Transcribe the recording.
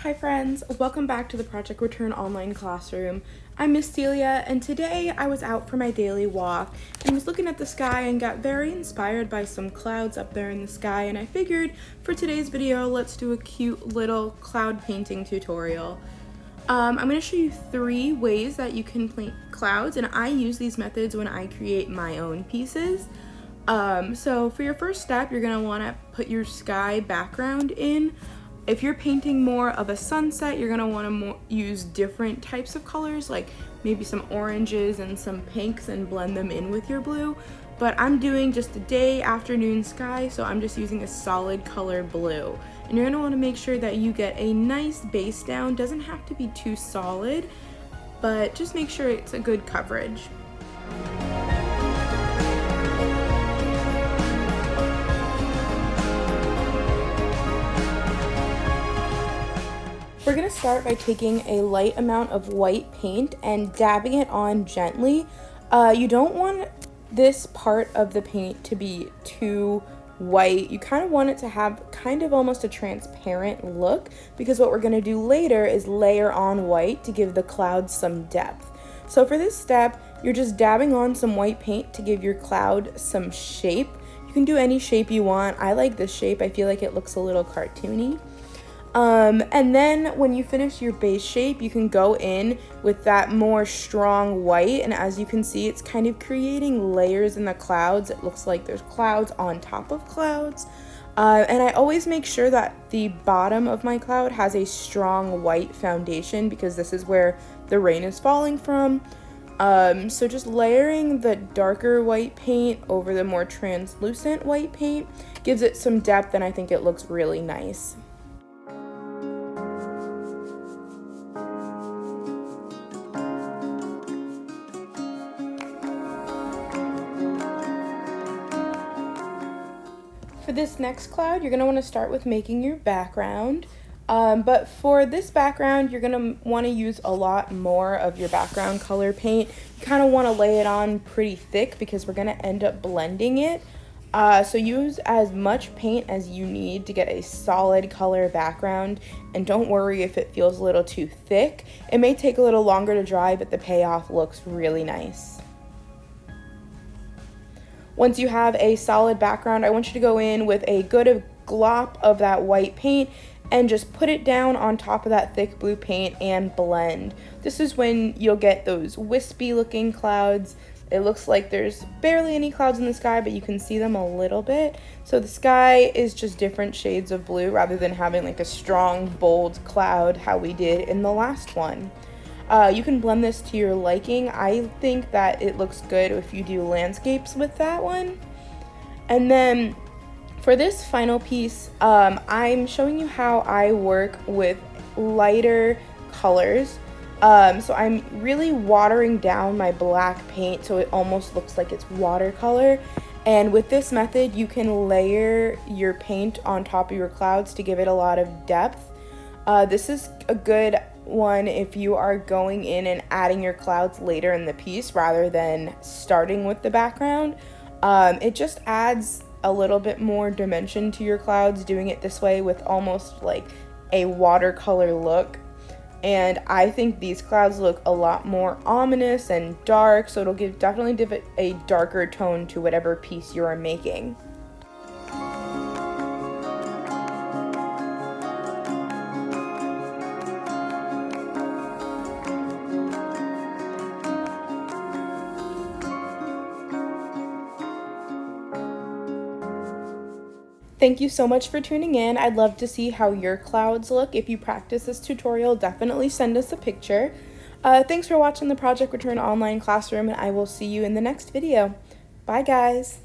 Hi friends, welcome back to the Project Return Online Classroom. I'm Miss Celia, and today I was out for my daily walk and was looking at the sky and got very inspired by some clouds up there in the sky, and I figured for today's video let's do a cute little cloud painting tutorial. I'm going to show you 3 ways that you can paint clouds, and I use these methods when I create my own pieces. So for your first step, you're going to want to put your sky background in. If you're painting more of a sunset, you're going to want to use different types of colors, like maybe some oranges and some pinks, and blend them in with your blue. But I'm doing just a day afternoon sky, so I'm just using a solid color blue. And you're going to want to make sure that you get a nice base down. Doesn't have to be too solid, but just make sure it's a good coverage. We're going to start by taking a light amount of white paint and dabbing it on gently. You don't want this part of the paint to be too white. You kind of want it to have kind of almost a transparent look, because what we're going to do later is layer on white to give the clouds some depth. So for this step, you're just dabbing on some white paint to give your cloud some shape. You can do any shape you want. I like this shape. I feel like it looks a little cartoony. And then when you finish your base shape, you can go in with that more strong white, and as you can see, it's kind of creating layers in the clouds. It looks like there's clouds on top of clouds. And I always make sure that the bottom of my cloud has a strong white foundation, because this is where the rain is falling from. So just layering the darker white paint over the more translucent white paint gives it some depth, and I think it looks really nice. For this next cloud, you're going to want to start with making your background. But for this background, you're going to want to use a lot more of your background color paint. You kind of want to lay it on pretty thick, because we're going to end up blending it. So use as much paint as you need to get a solid color background, and don't worry if it feels a little too thick. It may take a little longer to dry, but the payoff looks really nice. Once you have a solid background, I want you to go in with a good glop of that white paint and just put it down on top of that thick blue paint and blend. This is when you'll get those wispy looking clouds. It looks like there's barely any clouds in the sky, but you can see them a little bit. So the sky is just different shades of blue rather than having like a strong, bold cloud how we did in the last one. You can blend this to your liking. I think that it looks good if you do landscapes with that one. And then for this final piece, I'm showing you how I work with lighter colors. So I'm really watering down my black paint so it almost looks like it's watercolor. And with this method, you can layer your paint on top of your clouds to give it a lot of depth. This is a good one if you are going in and adding your clouds later in the piece rather than starting with the background. It just adds a little bit more dimension to your clouds doing it this way with almost like a watercolor look. And I think these clouds look a lot more ominous and dark, so it'll definitely give it a darker tone to whatever piece you are making. Thank you so much for tuning in. I'd love to see how your clouds look. If you practice this tutorial, definitely send us a picture. Thanks for watching the Project Return Online Classroom, and I will see you in the next video. Bye, guys.